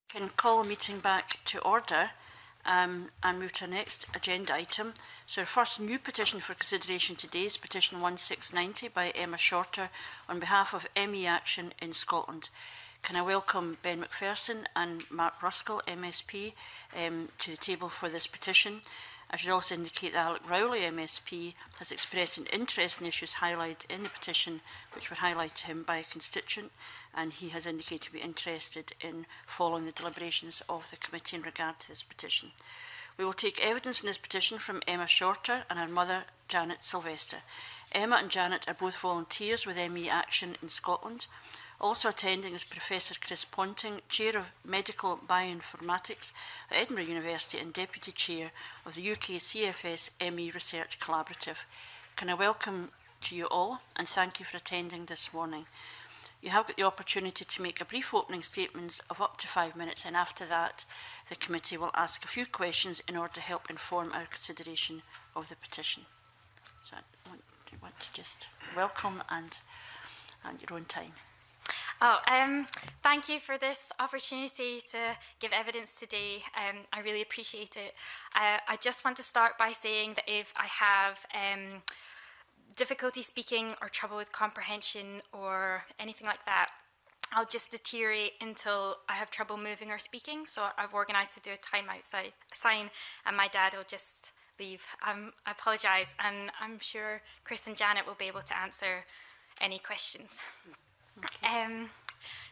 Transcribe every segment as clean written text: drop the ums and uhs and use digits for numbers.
Can call the meeting back to order and move to the next agenda item. So our first new petition for consideration today is petition 1690 by Emma Shorter on behalf of ME Action in Scotland. Can I welcome Ben McPherson and Mark Ruskell, MSP, to the table for this petition. I should also indicate that Alec Rowley, MSP, has expressed an interest in issues highlighted in the petition, which were highlighted to him by a constituent, and he has indicated to be interested in following the deliberations of the committee in regard to this petition. We will take evidence in this petition from Emma Shorter and her mother, Janet Sylvester. Emma and Janet are both volunteers with ME Action in Scotland. Also attending is Professor Chris Ponting, Chair of Medical Bioinformatics at Edinburgh University and Deputy Chair of the UK CFS ME Research Collaborative. Can I welcome to you all and thank you for attending this morning. You have got the opportunity to make a brief opening statement of up to 5 minutes, and after that the committee will ask a few questions in order to help inform our consideration of the petition. So I want to just welcome and your own time. Thank you for this opportunity to give evidence today. I really appreciate it. I just want to start by saying that if I have difficulty speaking or trouble with comprehension or anything like that, I'll just deteriorate until I have trouble moving or speaking. So I've organised to do a timeout sign, and my dad will just leave. I apologise, and I'm sure Chris and Janet will be able to answer any questions.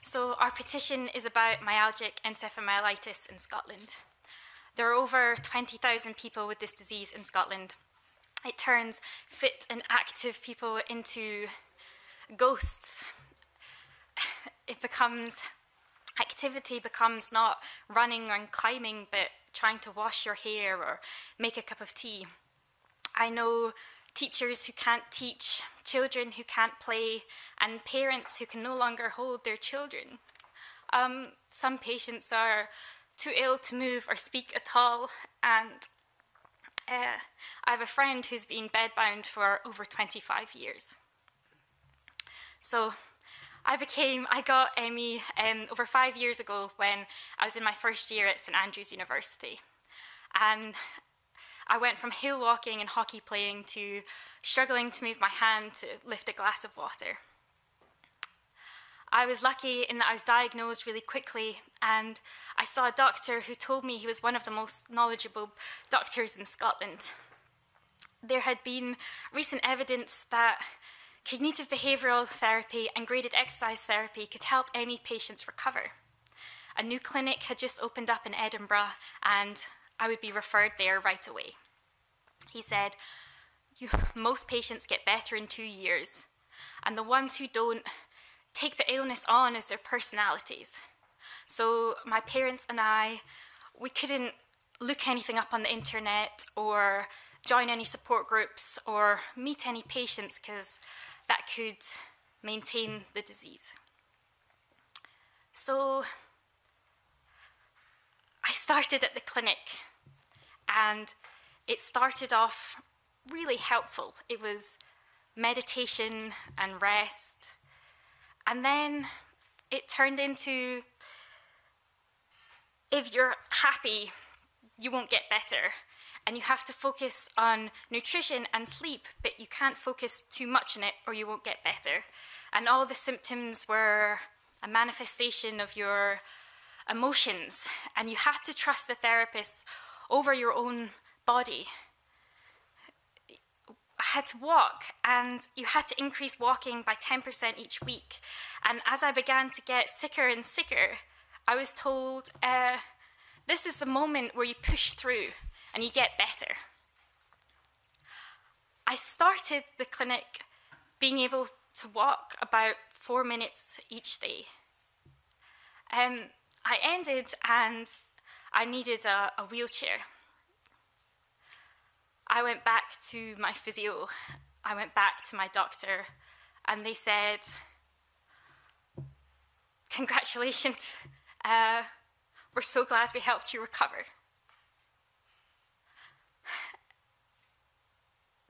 So our petition is about myalgic encephalomyelitis in Scotland. There are over 20,000 people with this disease in Scotland. It turns fit and active people into ghosts. Activity becomes not running and climbing, but trying to wash your hair or make a cup of tea. I know teachers who can't teach, children who can't play, and parents who can no longer hold their children. Some patients are too ill to move or speak at all, and I have a friend who's been bedbound for over 25 years. So I got ME over 5 years ago when I was in my first year at St Andrews University. And I went from hill walking and hockey playing to struggling to move my hand to lift a glass of water. I was lucky in that I was diagnosed really quickly, and I saw a doctor who told me he was one of the most knowledgeable doctors in Scotland. There had been recent evidence that cognitive behavioural therapy and graded exercise therapy could help ME patients recover. A new clinic had just opened up in Edinburgh, and I would be referred there right away. He said, most patients get better in 2 years, and the ones who don't take the illness on as their personalities. So my parents and I, we couldn't look anything up on the internet or join any support groups or meet any patients because that could maintain the disease. So I started at the clinic, and it started off really helpful. It was meditation and rest, and then it turned into, if you're happy, you won't get better, and you have to focus on nutrition and sleep, but you can't focus too much on it or you won't get better. And all the symptoms were a manifestation of your emotions, and you had to trust the therapist over your own body. I had to walk, and you had to increase walking by 10% each week. And as I began to get sicker and sicker, I was told, this is the moment where you push through and you get better. I started the clinic being able to walk about 4 minutes each day. I ended and I needed a wheelchair. I went back to my physio, I went back to my doctor, and they said, congratulations, we're so glad we helped you recover.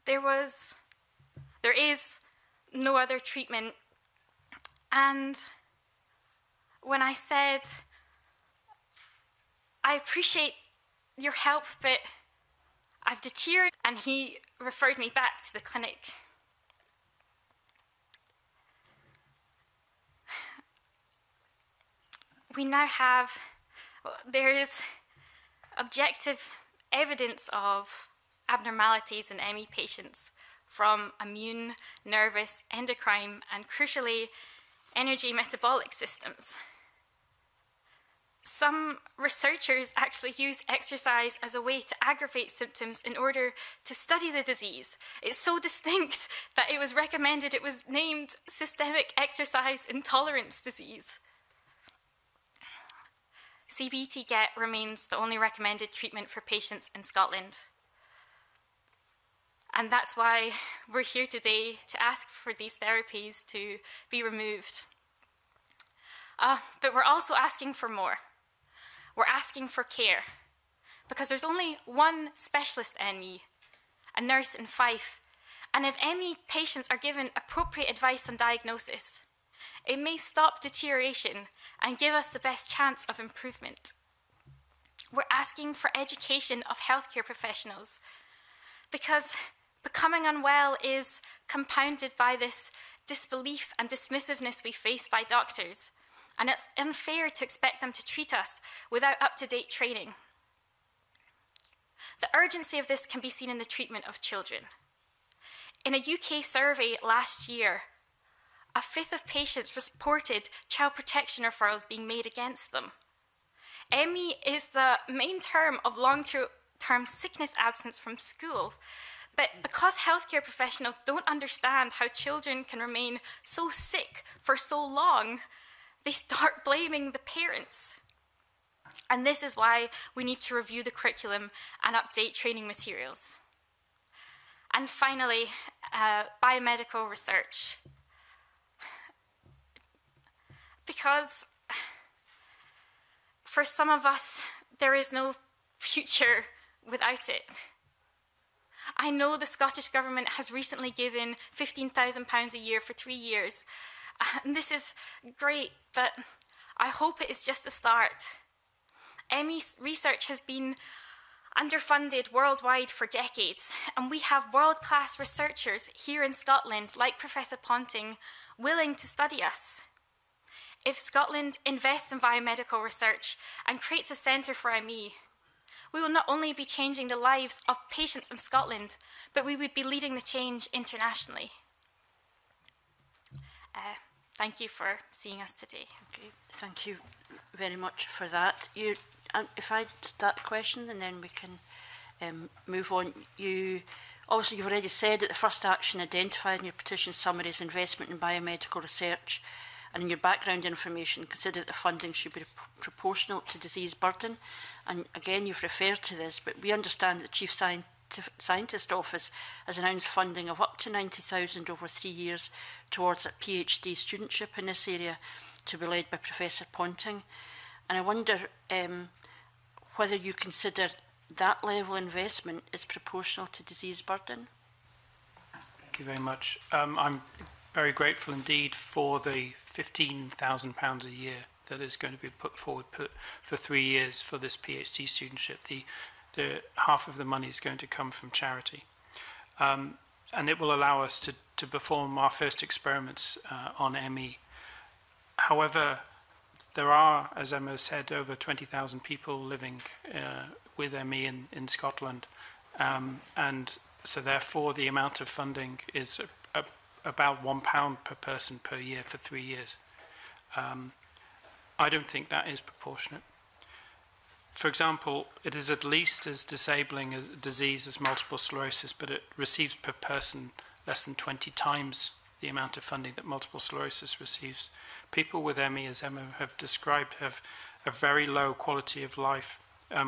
There is no other treatment, and when I said, I appreciate your help, but I've deteriorated, and he referred me back to the clinic. We now have, there is objective evidence of abnormalities in ME patients from immune, nervous, endocrine, and crucially, energy metabolic systems. Some researchers actually use exercise as a way to aggravate symptoms in order to study the disease. It's so distinct that it was recommended, it was named systemic exercise intolerance disease. CBT-GET remains the only recommended treatment for patients in Scotland. And that's why we're here today to ask for these therapies to be removed. But we're also asking for more. We're asking for care, because there's only one specialist ME, a nurse in Fife, and if ME patients are given appropriate advice on diagnosis, it may stop deterioration and give us the best chance of improvement. We're asking for education of healthcare professionals, because becoming unwell is compounded by this disbelief and dismissiveness we face by doctors, and it's unfair to expect them to treat us without up-to-date training. The urgency of this can be seen in the treatment of children. In a UK survey last year, a fifth of patients reported child protection referrals being made against them. ME is the main term of long-term sickness absence from school, but because healthcare professionals don't understand how children can remain so sick for so long, they start blaming the parents. And this is why we need to review the curriculum and update training materials. And finally, biomedical research. Because for some of us, there is no future without it. I know the Scottish Government has recently given £15,000 a year for 3 years. And this is great, but I hope it is just a start. ME research has been underfunded worldwide for decades, and we have world-class researchers here in Scotland, like Professor Ponting, willing to study us. If Scotland invests in biomedical research and creates a centre for ME, we will not only be changing the lives of patients in Scotland, but we would be leading the change internationally. Thank you for seeing us today. Okay, thank you very much for that. If I start the question and then we can move on. Obviously, you've already said that the first action identified in your petition summary is investment in biomedical research, and in your background information, consider that the funding should be proportional to disease burden. And again, you've referred to this, but we understand that the Chief Scientist Office has announced funding of up to 90,000 over 3 years towards a PhD studentship in this area to be led by Professor Ponting. And I wonder whether you consider that level of investment is proportional to disease burden. Thank you very much. I'm very grateful indeed for the £15,000 a year that is going to be put for 3 years for this PhD studentship. The half of the money is going to come from charity. And it will allow us to perform our first experiments on ME. However, there are, as Emma said, over 20,000 people living with ME in Scotland. And so therefore the amount of funding is about £1 per person per year for 3 years. I don't think that is proportionate. For example, it is at least as disabling a disease as multiple sclerosis, but it receives per person less than 20 times the amount of funding that multiple sclerosis receives. People with ME, as Emma have described, have a very low quality of life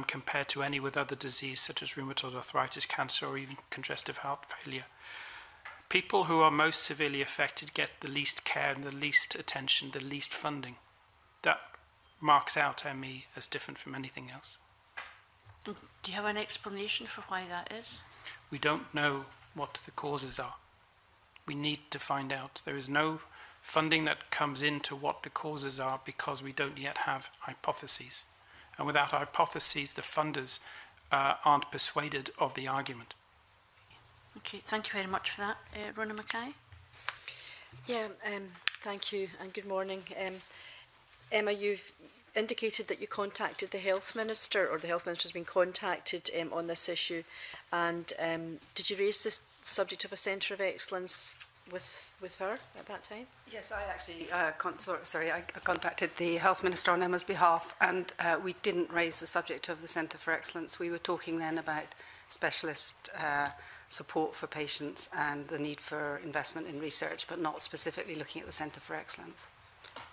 compared to any with other disease such as rheumatoid arthritis, cancer, or even congestive heart failure. People who are most severely affected get the least care and the least attention, the least funding. That marks out ME as different from anything else. Do you have an explanation for why that is? We don't know what the causes are. We need to find out. There is no funding that comes into what the causes are because we don't yet have hypotheses. And without hypotheses, the funders aren't persuaded of the argument. Okay, thank you very much for that. Rona Mackay? Yeah, thank you and good morning. Emma, you've indicated that you contacted the Health Minister, or the Health Minister has been contacted on this issue. And did you raise the subject of a Centre of Excellence with her at that time? Yes, I actually I contacted the Health Minister on Emma's behalf, and we didn't raise the subject of the Centre for Excellence. We were talking then about specialist support for patients and the need for investment in research, but not specifically looking at the Centre for Excellence.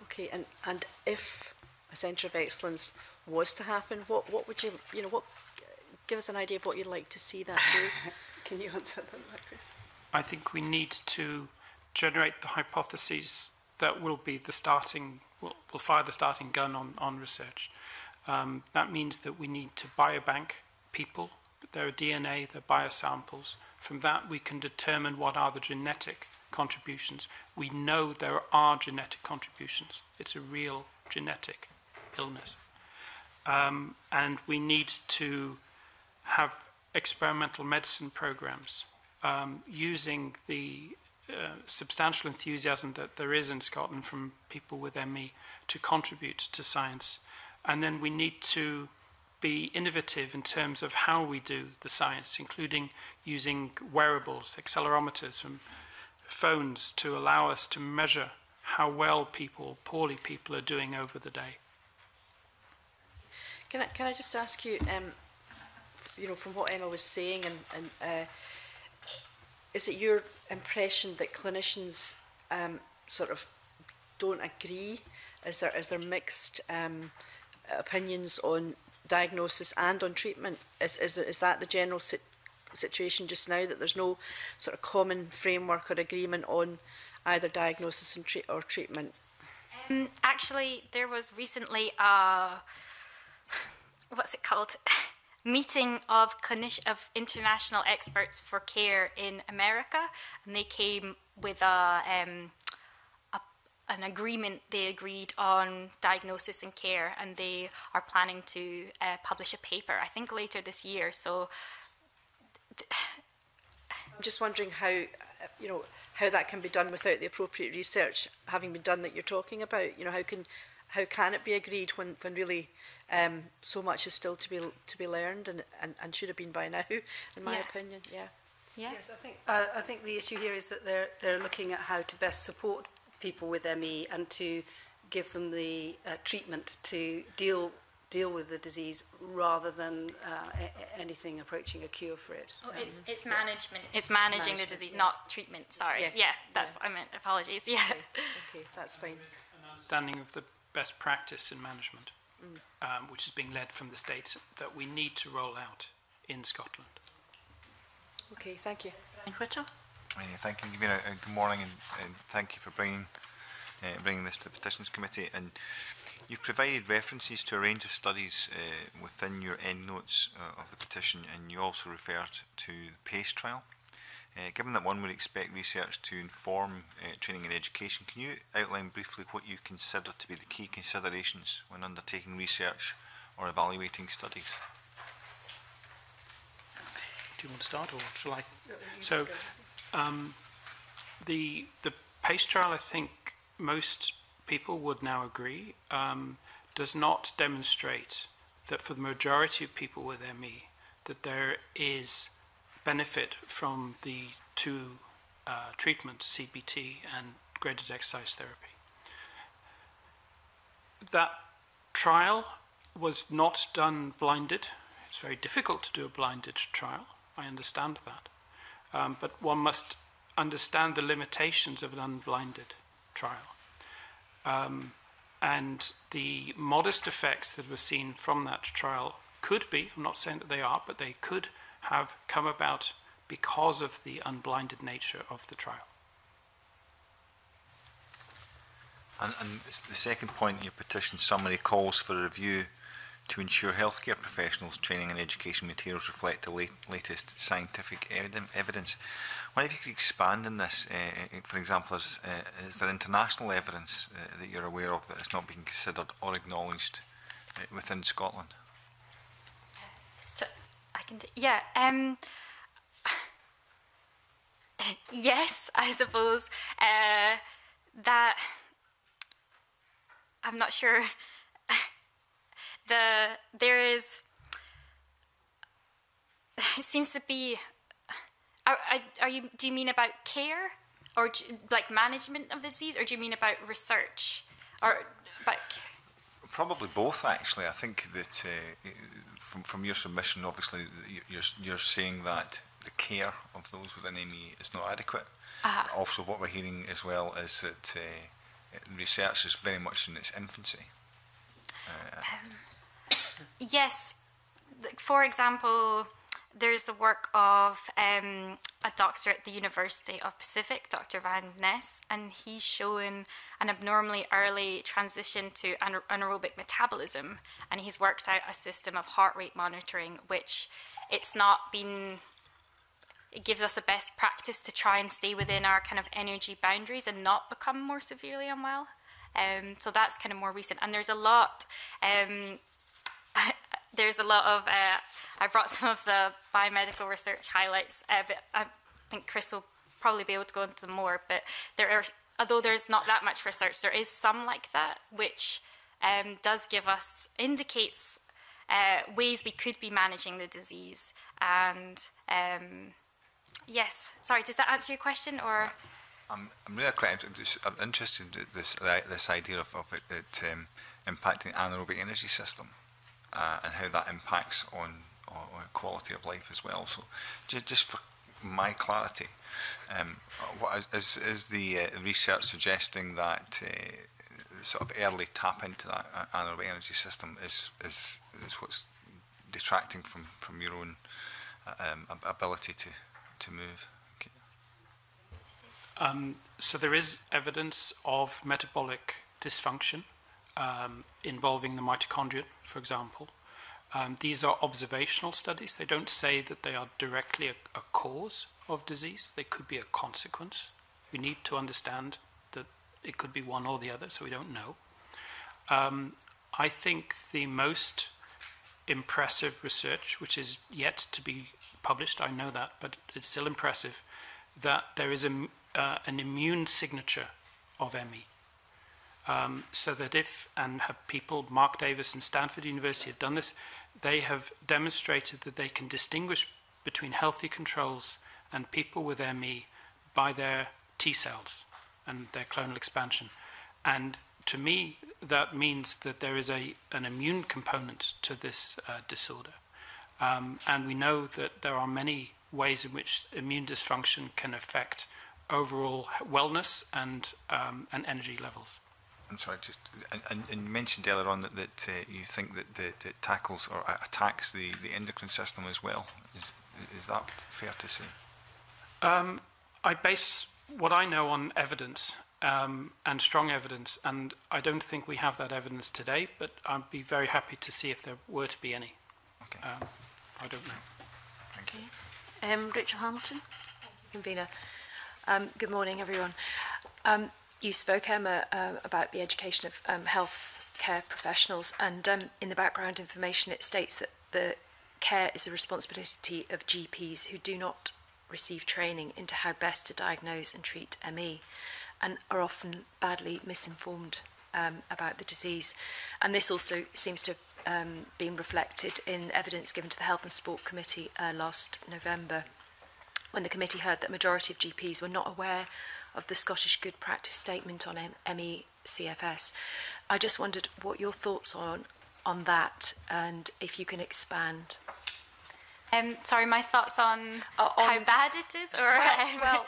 Okay, and if a Centre of Excellence was to happen, what would you, give us an idea of what you'd like to see that do? Can you answer that, Chris? I think we need to generate the hypotheses that will be the starting, will fire the starting gun on research. That means that we need to biobank people, their DNA, their biosamples. From that we can determine what are the genetic contributions. We know there are genetic contributions. It's a real genetic illness. And we need to have experimental medicine programs using the substantial enthusiasm that there is in Scotland from people with ME to contribute to science. And then we need to be innovative in terms of how we do the science, including using wearables, accelerometers from phones to allow us to measure how well people, poorly people, are doing over the day. Can I just ask you, from what Emma was saying, and is it your impression that clinicians sort of don't agree? Is there mixed opinions on diagnosis and on treatment? Is that the general situation just now, that there's no sort of common framework or agreement on either diagnosis and or treatment? Actually, there was recently what's it called? Meeting of international experts for care in America, and they came with an agreement. They agreed on diagnosis and care, and they are planning to publish a paper, I think later this year. So I'm just wondering how that can be done without the appropriate research having been done that you're talking about. How can it be agreed when really so much is still to be learned and should have been by now, in my opinion. Yeah. Yes, I think the issue here is that they're looking at how to best support people with ME and to give them the treatment to deal with the disease rather than anything approaching a cure for it. Oh, it's management. It's managing the disease, not treatment. Sorry. Yeah, that's what I meant. Apologies. Yeah. Okay, that's fine. An understanding of the best practice in management, which is being led from the States, that we need to roll out in Scotland. Okay, thank you. Brian Whittle? Thank you. Good morning, and thank you for bringing this to the Petitions Committee. And you've provided references to a range of studies within your endnotes of the petition, and you also referred to the PACE trial. Given that one would expect research to inform training and education, can you outline briefly what you consider to be the key considerations when undertaking research or evaluating studies? Do you want to start, or shall I? So, the PACE trial, I think most people would now agree, does not demonstrate that for the majority of people with ME that there is benefit from the two treatments, CBT and graded exercise therapy. That trial was not done blinded. It's very difficult to do a blinded trial. I understand that. But one must understand the limitations of an unblinded trial. And the modest effects that were seen from that trial could be, I'm not saying that they are, but they could have come about because of the unblinded nature of the trial. And the second point in your petition summary calls for a review to ensure healthcare professionals' training and education materials reflect the latest scientific evidence. I wonder if you could expand on this. For example, is there international evidence that you're aware of that has not been considered or acknowledged within Scotland? So I can, yeah. Yes, I suppose that I'm not sure. There is. It seems to be. Are you? Do you mean about care, or like management of the disease, or do you mean about research, or about? Probably both, actually. I think that from your submission, obviously, you're saying that the care of those with ME is not adequate. Also, what we're hearing as well is that research is very much in its infancy. Yes. For example, there's the work of a doctor at the University of Pacific, Dr. Van Ness, and he's shown an abnormally early transition to anaerobic metabolism, and he's worked out a system of heart rate monitoring, which it gives us a best practice to try and stay within our kind of energy boundaries and not become more severely unwell. So that's kind of more recent, and there's a lot of, I brought some of the biomedical research highlights, but I think Chris will probably be able to go into them more, but although there's not that much research, there is some like that, which indicates ways we could be managing the disease. And yes, sorry, does that answer your question, or? I'm really quite interested in this idea of it impacting anaerobic energy system. And how that impacts on quality of life as well. So, just for my clarity, what is the research suggesting that sort of early tap into that anaerobic energy system is what's detracting from your own ability to move? Okay. So there is evidence of metabolic dysfunction involving the mitochondria, for example. These are observational studies. They don't say that they are directly a cause of disease. They could be a consequence. We need to understand that it could be one or the other, so we don't know. I think the most impressive research, which is yet to be published, I know that, but it's still impressive, that there is an immune signature of ME. So that people, Mark Davis and Stanford University have done this, they have demonstrated that they can distinguish between healthy controls and people with ME by their T cells and their clonal expansion. And to me, that means that there is an immune component to this disorder. And we know that there are many ways in which immune dysfunction can affect overall wellness and energy levels. I'm sorry, and you mentioned earlier on that you think that it tackles or attacks the endocrine system as well. Is that fair to say? I base what I know on evidence and strong evidence, and I don't think we have that evidence today, but I'd be very happy to see if there were to be any. Okay. I don't know. Thank you. Rachel Hamilton. Convener. Good morning, everyone. You spoke, Emma, about the education of health care professionals, and in the background information it states that the care is a responsibility of GPs who do not receive training into how best to diagnose and treat ME and are often badly misinformed about the disease. And this also seems to have been reflected in evidence given to the Health and Sport Committee last November, when the committee heard that majority of GPs were not aware of the Scottish Good Practice Statement on ME/CFS. I just wondered what your thoughts are on that, and if you can expand. Sorry, my thoughts on how bad it is, or well,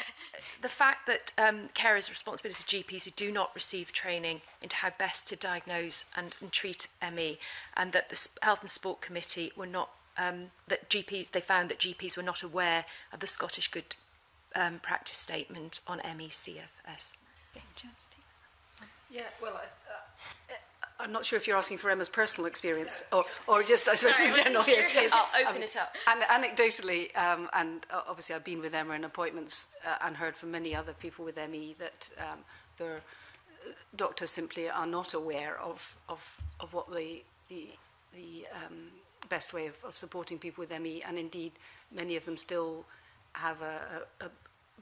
the fact that care is a responsibility of GPs who do not receive training into how best to diagnose and treat ME, and that the Health and Sport Committee were not they found that GPs were not aware of the Scottish Good Practice Statement on ME/CFS. Yeah, well, I'm not sure if you're asking for Emma's personal experience or just, I suppose, in general. Yes. I'll open it up. And anecdotally, and obviously I've been with Emma in appointments and heard from many other people with ME that their doctors simply are not aware of what the best way of supporting people with ME, and indeed many of them still have a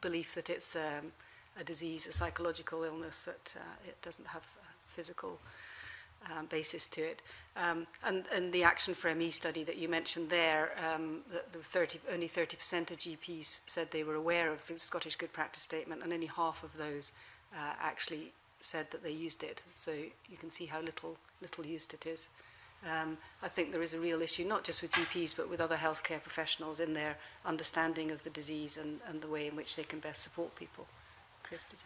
belief that it's a disease, a psychological illness, that it doesn't have a physical basis to it. And the Action for ME study that you mentioned there, only 30% of GPs said they were aware of the Scottish Good Practice Statement, and only half of those actually said that they used it. So you can see how little used it is. I think there is a real issue, not just with GPs, but with other healthcare professionals in their understanding of the disease and the way in which they can best support people. Chris, did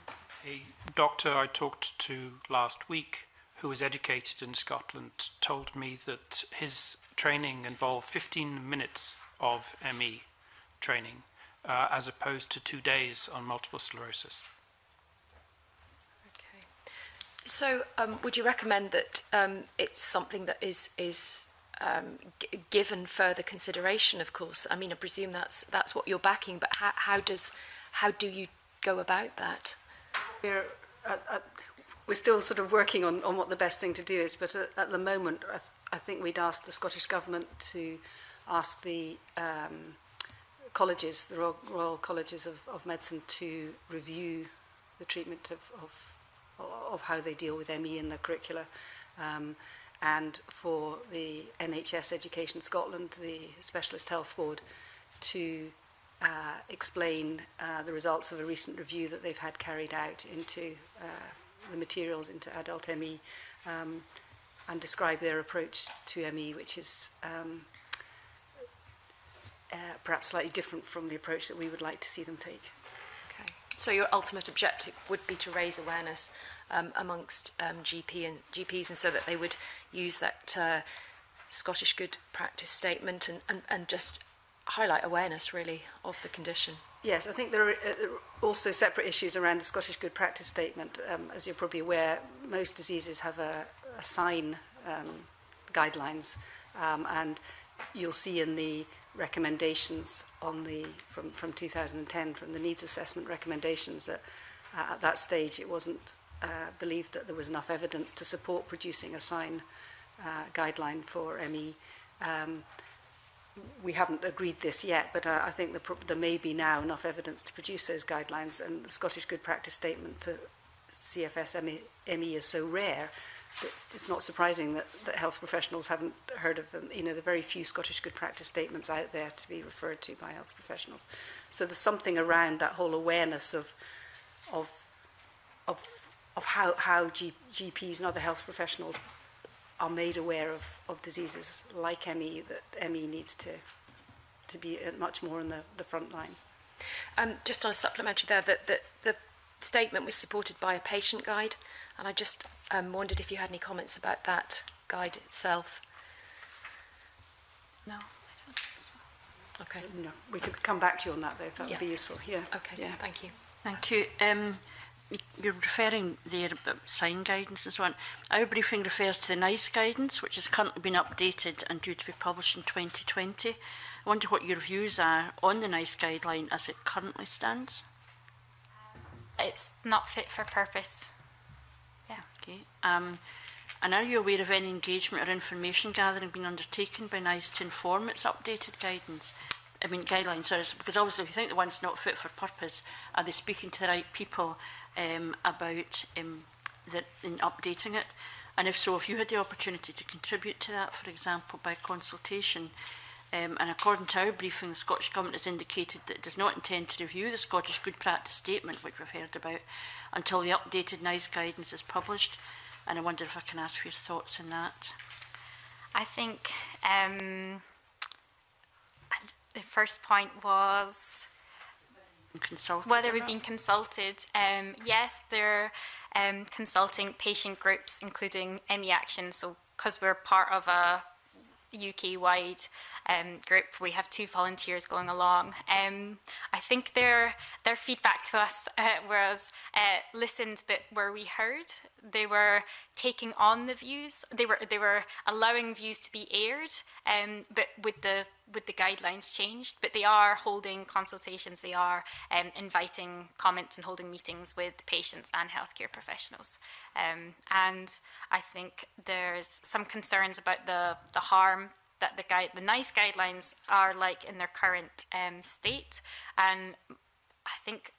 you? A doctor I talked to last week, who was educated in Scotland, told me that his training involved 15 minutes of ME training, as opposed to 2 days on multiple sclerosis. Okay. So, would you recommend that it's something that is given further consideration? Of course, I mean, I presume that's what you're backing. But how do you go about that? We're still sort of working on what the best thing to do is, but at the moment, I think we'd ask the Scottish Government to ask the colleges, the Royal Colleges of Medicine, to review the treatment of how they deal with ME in their curricula, and for the NHS Education Scotland, the Specialist Health Board, to explain the results of a recent review that they've had carried out into the materials into adult ME, and describe their approach to ME, which is perhaps slightly different from the approach that we would like to see them take. Okay. So your ultimate objective would be to raise awareness amongst GPs, and so that they would use that Scottish Good Practice Statement and just highlight awareness, really, of the condition. Yes, I think there are also separate issues around the Scottish Good Practice Statement. As you're probably aware, most diseases have a sign guidelines, and you'll see in the recommendations from 2010, from the needs assessment recommendations, that at that stage it wasn't believed that there was enough evidence to support producing a sign guideline for ME. We haven't agreed this yet, but I think there may be now enough evidence to produce those guidelines, and the Scottish Good Practice Statement for CFS ME is so rare that it's not surprising that health professionals haven't heard of them. You know, there are very few Scottish Good Practice Statements out there to be referred to by health professionals. So there's something around that whole awareness of how GPs and other health professionals are made aware of diseases like ME, that ME needs to be much more in the front line. Just on a supplementary there, that the statement was supported by a patient guide, and I just wondered if you had any comments about that guide itself. No, I don't think so. Okay. No, we could come back to you on that though, if that would be useful. Yeah. Okay, yeah. Thank you. Thank you. You're referring there about sign guidance and so on. Our briefing refers to the NICE guidance, which has currently been updated and due to be published in 2020. I wonder what your views are on the NICE guideline as it currently stands. It's not fit for purpose. Yeah. Okay. And are you aware of any engagement or information gathering being undertaken by NICE to inform its updated guidance? I mean, guidelines, sorry, because obviously if you think the one's not fit for purpose, are they speaking to the right people about in updating it? And if so, if you had the opportunity to contribute to that, for example, by consultation, and according to our briefing, the Scottish Government has indicated that it does not intend to review the Scottish Good Practice Statement, which we've heard about, until the updated NICE guidance is published. And I wonder if I can ask for your thoughts on that. I think the first point was whether we've been consulted. Yes, they're consulting patient groups, including ME Action. So because we're part of a UK-wide group, we have 2 volunteers going along. I think their feedback to us was listened, but were we heard? they were taking on the views. They were allowing views to be aired, but with the guidelines changed. But they are holding consultations. They are inviting comments and holding meetings with patients and healthcare professionals. And I think there's some concerns about the harm that the NICE guidelines are like in their current state. And I think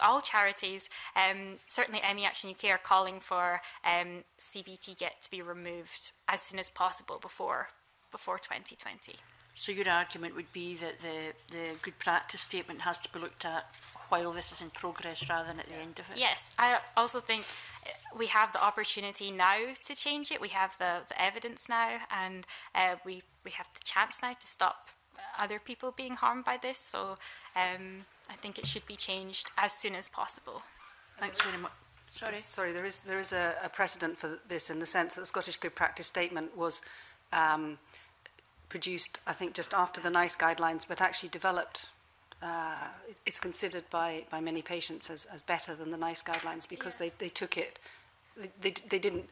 all charities, certainly ME Action UK, are calling for CBT Get to be removed as soon as possible before 2020. So your argument would be that the good practice statement has to be looked at while this is in progress rather than at the end of it? Yes, I also think we have the opportunity now to change it. We have the evidence now, and we have the chance now to stop other people being harmed by this. So I think it should be changed as soon as possible. Thanks very much. Sorry, there is a precedent for this in the sense that the Scottish Good Practice Statement was produced, I think, just after the NICE guidelines, but actually developed. It's considered by many patients as better than the NICE guidelines because they took it. They didn't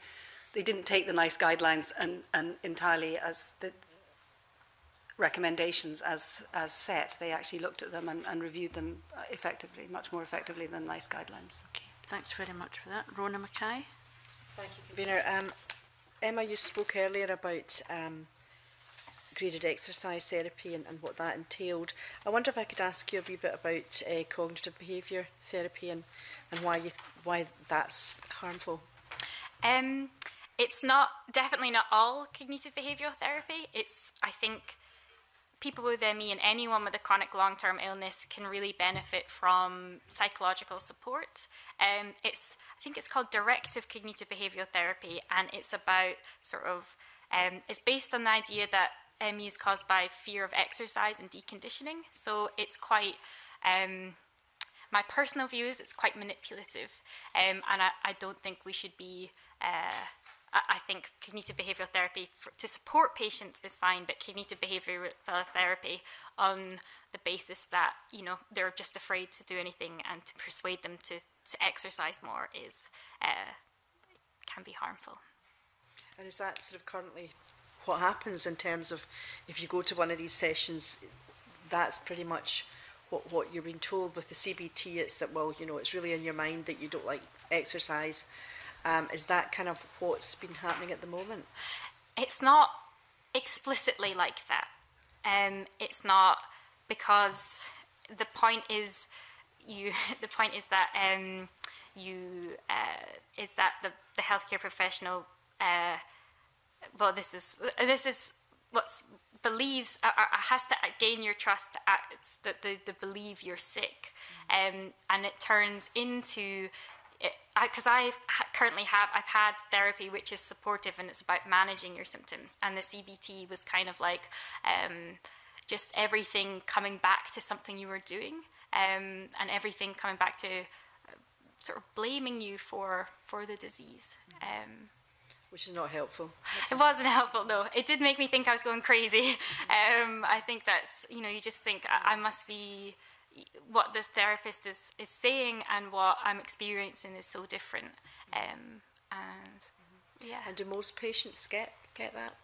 take the NICE guidelines and entirely as the recommendations as set. They actually looked at them and reviewed them effectively, much more effectively than NICE guidelines. Okay, thanks very much for that. Rona Mackay. Thank you, Convener. Emma, you spoke earlier about graded exercise therapy and what that entailed. I wonder if I could ask you a wee bit about cognitive behaviour therapy and why that's harmful. It's definitely not all cognitive behavioural therapy. I think people with ME and anyone with a chronic long-term illness can really benefit from psychological support. I think it's called directive cognitive behavioural therapy, and it's about it's based on the idea that ME is caused by fear of exercise and deconditioning. So it's quite, my personal view is it's quite manipulative, and I don't think we should be, I think cognitive behavioural therapy to support patients is fine, but cognitive behavioural therapy on the basis that, they're just afraid to do anything and to persuade them to exercise more can be harmful. And is that sort of currently what happens in terms of if you go to one of these sessions, that's pretty much what you're being told with the CBT? It's that, it's really in your mind that you don't like exercise. Is that kind of what's been happening at the moment? It's not explicitly like that. It's not, because the point is that the healthcare professional. This is what's believes has to gain your trust to act, that they believe you're sick, and it turns into. Because I've had therapy which is supportive and it's about managing your symptoms, and the CBT was kind of like just everything coming back to something you were doing, and everything coming back to sort of blaming you for the disease. Which is not helpful. It wasn't helpful, no. It did make me think I was going crazy. I think that's, you just think I must be, what the therapist is saying and what I'm experiencing is so different. And do most patients get that?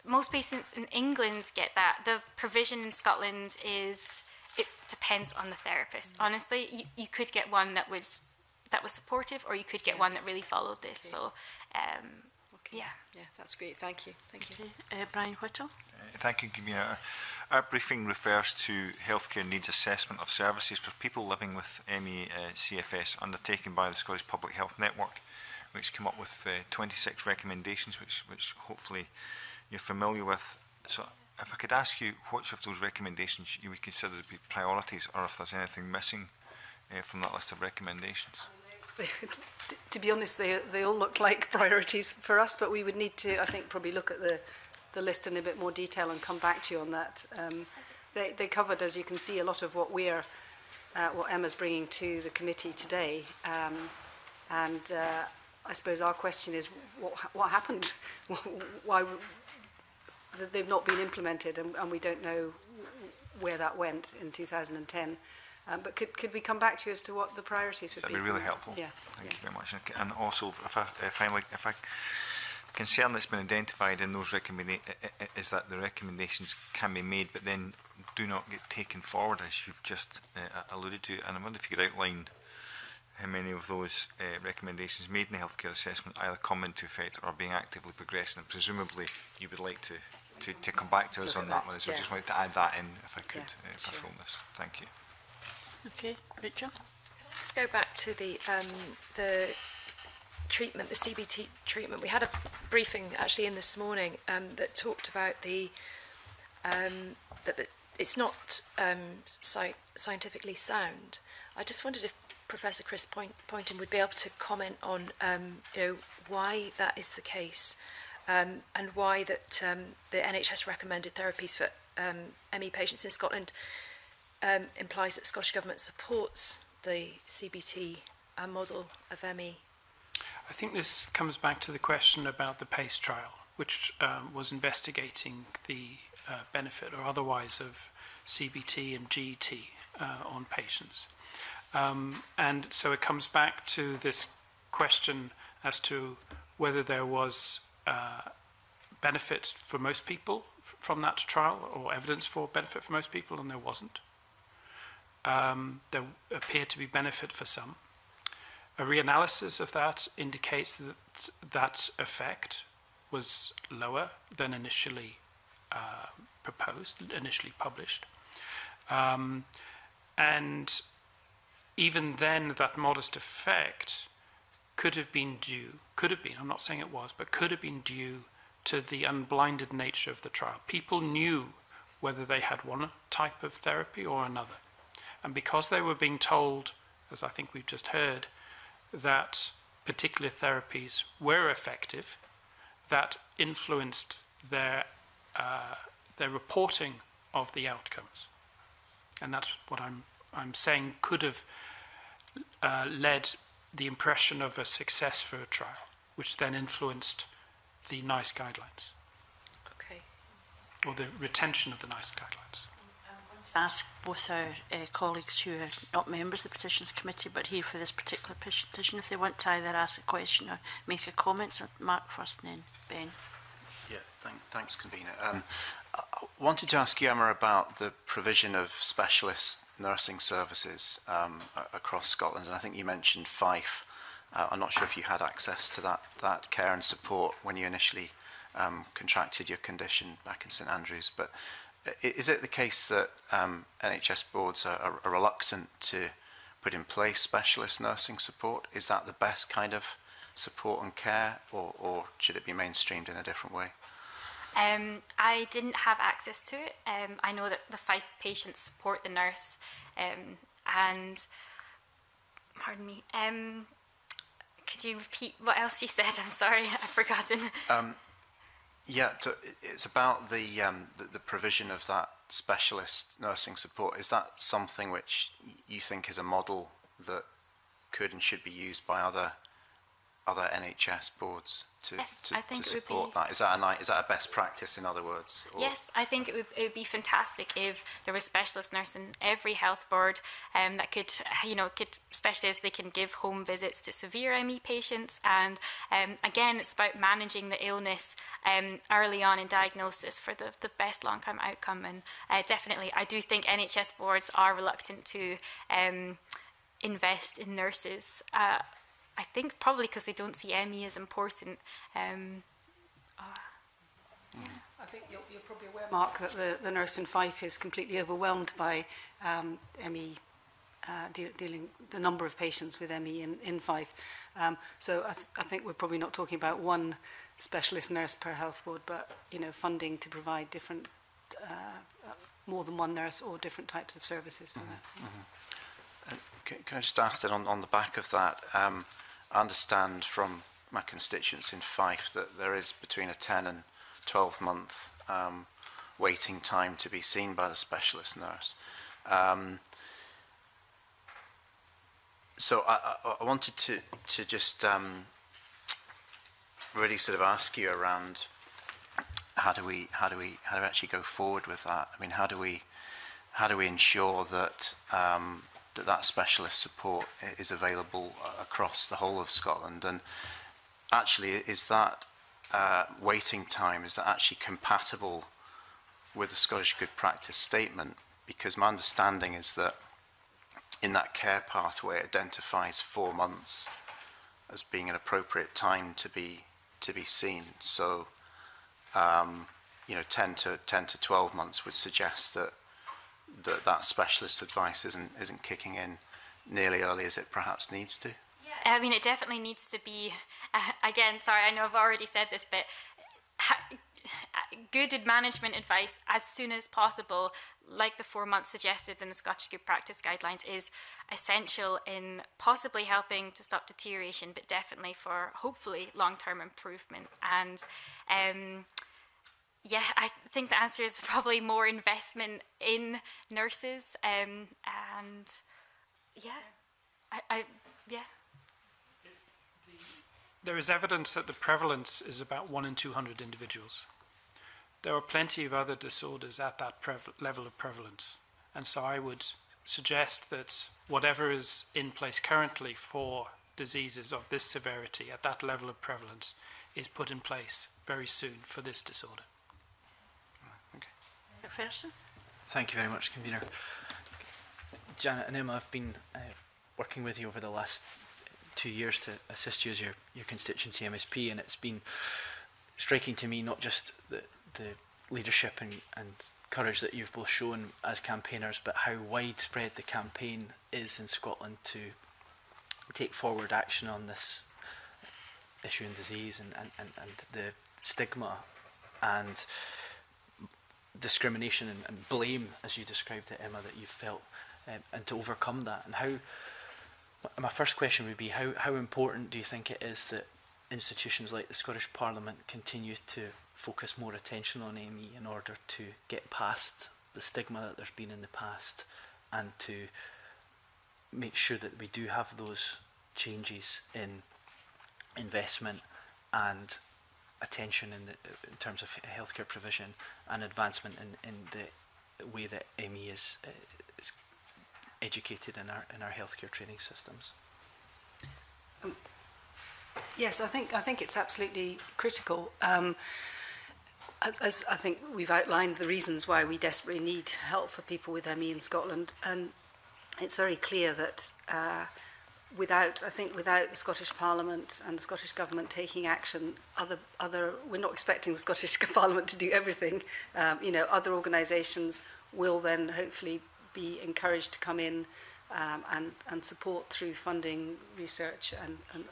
Most patients in England get that. The provision in Scotland it depends on the therapist. Honestly, you could get one that was supportive, or you could get one that really followed this. Okay. So, yeah, that's great. Thank you. Brian Whittle. Thank you, Convener. Our briefing refers to healthcare needs assessment of services for people living with ME CFS undertaken by the Scottish Public Health Network, which came up with 26 recommendations, which hopefully you're familiar with. So if I could ask you which of those recommendations you would consider to be priorities, or if there's anything missing from that list of recommendations. To be honest, they all look like priorities for us, but we would need to, I think, probably look at the list in a bit more detail and come back to you on that. They covered, as you can see, a lot of what Emma's bringing to the committee today, and I suppose our question is what happened, why they've not been implemented, and we don't know where that went in 2010. But could we come back to you as to what the priorities would be? That'd be really helpful. Yeah. Thank you very much. And also, finally, if a concern that's been identified in those recommendations is that the recommendations can be made, but then do not get taken forward, as you've just alluded to. And I wonder if you could outline how many of those recommendations made in the healthcare assessment either come into effect or are being actively progressed, and presumably you would like to come back to us on that one. So I just wanted to add that in, if I could, perform this. Thank you. Okay, Rachel. Let's go back to the treatment, the CBT treatment. We had a briefing actually in this morning that talked about that it's not scientifically sound. I just wondered if Professor Chris Poynton would be able to comment on why that is the case, and why that the NHS recommended therapies for ME patients in Scotland implies that Scottish Government supports the CBT model of ME. I think this comes back to the question about the PACE trial, which was investigating the benefit or otherwise of CBT and GT on patients. And so it comes back to this question as to whether there was benefit for most people from that trial, or evidence for benefit for most people, and there wasn't. There appeared to be benefit for some. A reanalysis of that indicates that that effect was lower than initially proposed, initially published. And even then, that modest effect could have been, I'm not saying it was, but could have been due to the unblinded nature of the trial. People knew whether they had one type of therapy or another. And because they were being told, as I think we've just heard, that particular therapies were effective, that influenced their reporting of the outcomes. And that's what I'm saying could have led the impression of a success for a trial, which then influenced the NICE guidelines. Okay. Or the retention of the NICE guidelines. Ask both our colleagues who are not members of the Petitions Committee but here for this particular petition if they want to either ask a question or make a comment. So Mark first and then Ben. Yeah, thanks, Convener. I wanted to ask you, Emma, about the provision of specialist nursing services across Scotland, and I think you mentioned Fife. I'm not sure if you had access to that care and support when you initially contracted your condition back in St Andrews, but is it the case that NHS boards are reluctant to put in place specialist nursing support? Is that the best kind of support and care, or should it be mainstreamed in a different way? I didn't have access to it. I know that the Fife patients support the nurse, and pardon me. Could you repeat what else you said? I'm sorry, I've forgotten. Yeah, so it's about the provision of that specialist nursing support. Is that something which you think is a model that could and should be used by other NHS boards to support that? Is that a best practice, in other words? Or? Yes, I think it would be fantastic if there was specialist nurse in every health board that could, especially as they can give home visits to severe ME patients. And again, it's about managing the illness early on in diagnosis for the best long-term outcome. And definitely, I do think NHS boards are reluctant to invest in nurses. I think probably because they don't see ME as important. I think you're probably aware, Mark, that the nurse in Fife is completely overwhelmed by ME, dealing the number of patients with ME in Fife. So I think we're probably not talking about one specialist nurse per health board, but funding to provide different, more than one nurse or different types of services for that. Mm-hmm. Can I just ask that on the back of that? I understand from my constituents in Fife that there is between a 10 and 12 month waiting time to be seen by the specialist nurse. So I wanted to just really sort of ask you around how do we actually go forward with that? I mean, how do we ensure that that specialist support is available across the whole of Scotland. And actually, is that waiting time, is that actually compatible with the Scottish Good Practice Statement? Because my understanding is that in that care pathway, it identifies 4 months as being an appropriate time to be seen. So, 10 to 12 months would suggest that specialist advice isn't kicking in nearly early as it perhaps needs to. Yeah, I mean, it definitely needs to be. Again, sorry, I know I've already said this, but good management advice as soon as possible, like the 4 months suggested in the Scottish Good Practice Guidelines, is essential in possibly helping to stop deterioration, but definitely for hopefully long-term improvement. And yeah, I think the answer is probably more investment in nurses. And yeah, yeah. There is evidence that the prevalence is about 1 in 200 individuals. There are plenty of other disorders at that level of prevalence. And so I would suggest that whatever is in place currently for diseases of this severity at that level of prevalence is put in place very soon for this disorder. Okay. McPherson? Thank you very much, Convener. Janet and Emma, I've been working with you over the last 2 years to assist you as your constituency MSP, and it's been striking to me not just the leadership and courage that you've both shown as campaigners, but how widespread the campaign is in Scotland to take forward action on this issue and disease, and the stigma and discrimination and blame, as you described it, Emma, that you've felt, and to overcome that. And how, my first question would be, how important do you think it is that institutions like the Scottish Parliament continue to focus more attention on ME in order to get past the stigma that there's been in the past, and to make sure that we do have those changes in investment and attention in terms of healthcare provision and advancement in the way that ME is educated in our healthcare training systems? Yes, I think it's absolutely critical. As I think we've outlined the reasons why we desperately need help for people with ME in Scotland, and it's very clear that without the Scottish Parliament and the Scottish Government taking action, we're not expecting the Scottish Parliament to do everything. Other organisations will then hopefully be encouraged to come in and support through funding, research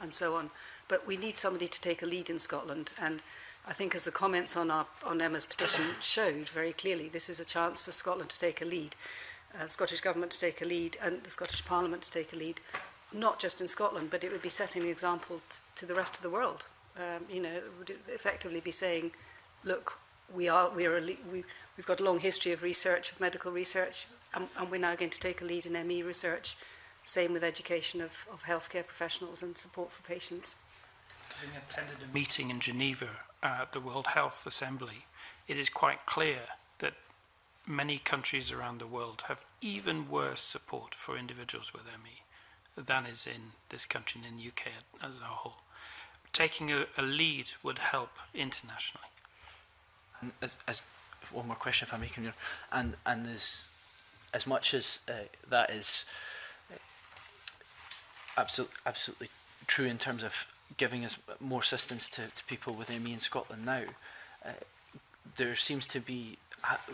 and so on. But we need somebody to take a lead in Scotland, and I think as the comments on Emma's petition showed very clearly, this is a chance for Scotland to take a lead, the Scottish Government to take a lead, and the Scottish Parliament to take a lead, not just in Scotland, but it would be setting an example to the rest of the world. It would effectively be saying, look, we've got a long history of research, of medical research, and we're now going to take a lead in ME research. Same with education of healthcare professionals and support for patients. Having attended a meeting in Geneva at the World Health Assembly, it is quite clear that many countries around the world have even worse support for individuals with ME than is in this country and in the UK as a whole. Taking a lead would help internationally. And as one more question, if I may, Convener, and as much as that is absolutely true in terms of giving us more assistance to people with ME in Scotland now, there seems to be,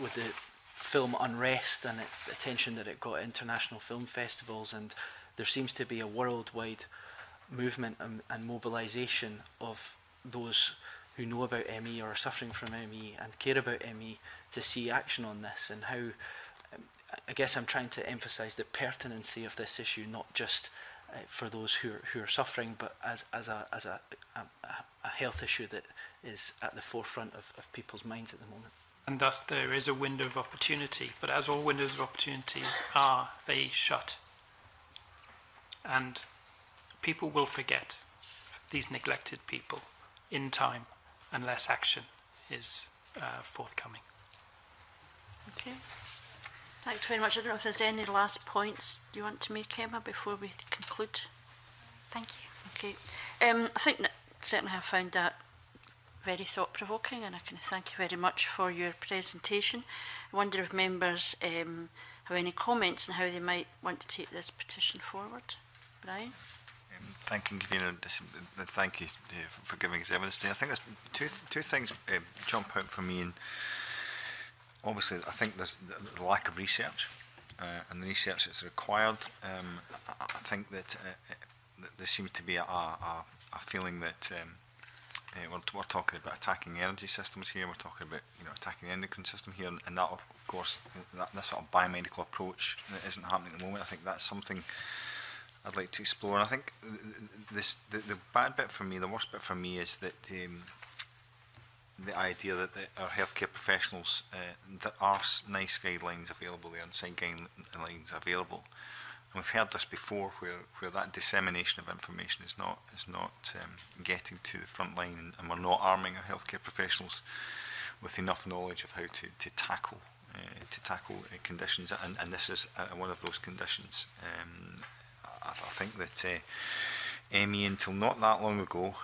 with the film Unrest and its attention that it got at international film festivals, and there seems to be a worldwide movement and mobilisation of those who know about ME or are suffering from ME and care about ME to see action on this, and how, I guess I'm trying to emphasise the pertinency of this issue, not just for those who are suffering, but as a health issue that is at the forefront of people's minds at the moment. And thus there is a window of opportunity, but as all windows of opportunities are, they shut. And people will forget these neglected people in time unless action is forthcoming. Okay. Thanks very much. I don't know if there's any last points you want to make, Emma, before we conclude. Thank you. Okay. I think that certainly have found that very thought-provoking, and I can thank you very much for your presentation. I wonder if members have any comments on how they might want to take this petition forward. Brian? Thank you, Convener. Thank you for giving us evidence. I think there's two things jump out for me, and obviously I think there's the lack of research and the research that's required. I think that there seems to be a feeling that we're talking about attacking energy systems here. We're talking about attacking the endocrine system here, and that of course that sort of biomedical approach that isn't happening at the moment. I think that's something I'd like to explore. And I think the bad bit for me, the worst bit for me, is that the idea that our healthcare professionals, there are NICE guidelines available there and sign guidelines available. And we've heard this before, where that dissemination of information is not getting to the front line, and we're not arming our healthcare professionals with enough knowledge of how to tackle conditions, and this is one of those conditions. I think that ME, until not that long ago,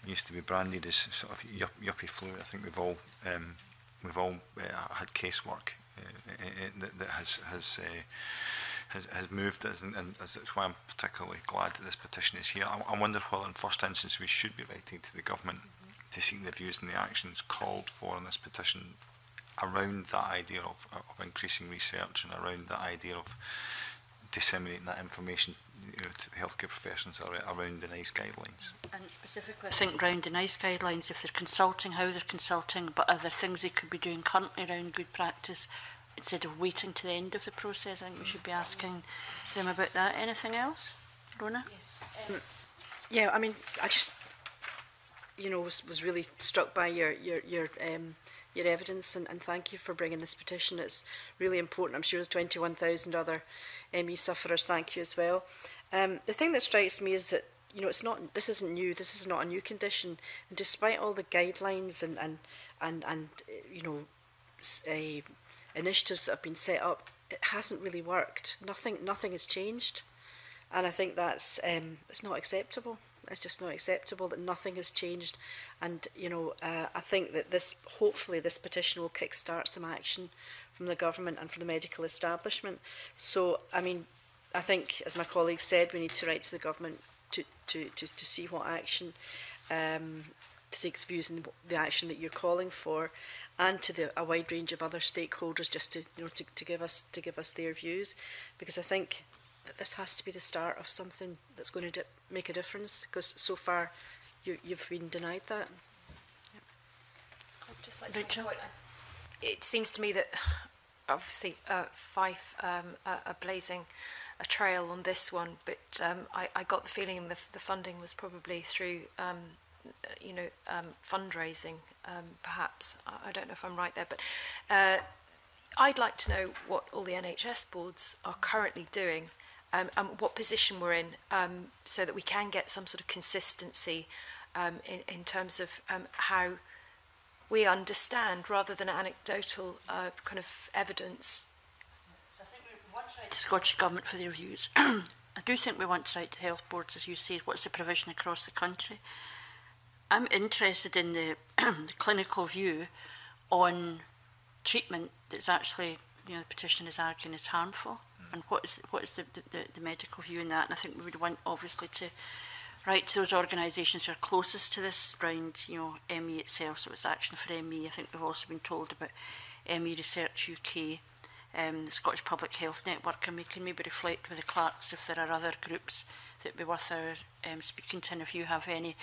used to be branded as sort of yuppie flu. I think we've all had casework that has moved us, and that's why I'm particularly glad that this petition is here. I wonder whether, in first instance, we should be writing to the government to seek the views and the actions called for in this petition around that idea of increasing research, and around that idea of disseminating that information to the healthcare professionals around the NICE guidelines. And specifically, I think around the NICE guidelines, if they're consulting, how they're consulting, but are there things they could be doing currently around good practice instead of waiting to the end of the process? I think we should be asking them about that. Anything else, Rona? Yes. Yeah, I mean, I just, was really struck by your evidence, and thank you for bringing this petition. It's really important. I'm sure the 21,000 other ME sufferers thank you as well. The thing that strikes me is that this isn't new. This is not a new condition, and despite all the guidelines and initiatives that have been set up, it hasn't really worked. Nothing has changed, and I think that's it's not acceptable. It's just not acceptable that nothing has changed, and I think that hopefully this petition will kickstart some action from the government and from the medical establishment. So I mean, I think, as my colleague said, we need to write to the government to see what action, to take views in the action that you're calling for, and to a wide range of other stakeholders, just to give us their views, because I think that this has to be the start of something that's going to make a difference, because so far you've been denied that. Yep. I'd just like to make a point. It seems to me that obviously Fife are blazing a trail on this one, but I got the feeling the funding was probably through fundraising, perhaps. I don't know if I'm right there, but I'd like to know what all the NHS boards are currently doing, and what position we're in, so that we can get some sort of consistency in terms of how we understand, rather than anecdotal kind of evidence. So I think we want to write to the Scottish Government for their views. I do think we want to write to the health boards, as you say, what's the provision across the country. I'm interested in the clinical view on treatment that's actually, the petition is arguing is harmful, and what is the medical view in that. And I think we would want, obviously, to write to those organisations who are closest to this around, ME itself, so it's Action for ME. I think we've also been told about ME Research UK, the Scottish Public Health Network, and we can maybe reflect with the clerks if there are other groups that would be worth our speaking to, and if you have any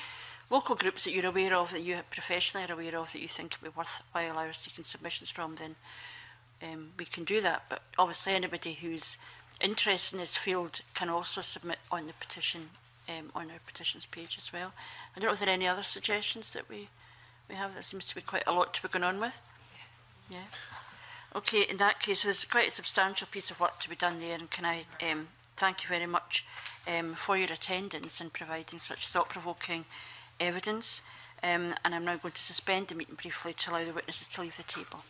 local groups that you're aware of, that you professionally are aware of, that you think would be worthwhile our seeking submissions from, then we can do that. But obviously anybody who's interested in this field can also submit on the petition, on our petitions page as well. I don't know if there are any other suggestions that we have. There seems to be quite a lot to be going on with. Yeah. Okay, in that case, there's quite a substantial piece of work to be done there, and can I thank you very much for your attendance and providing such thought-provoking evidence, and I'm now going to suspend the meeting briefly to allow the witnesses to leave the table.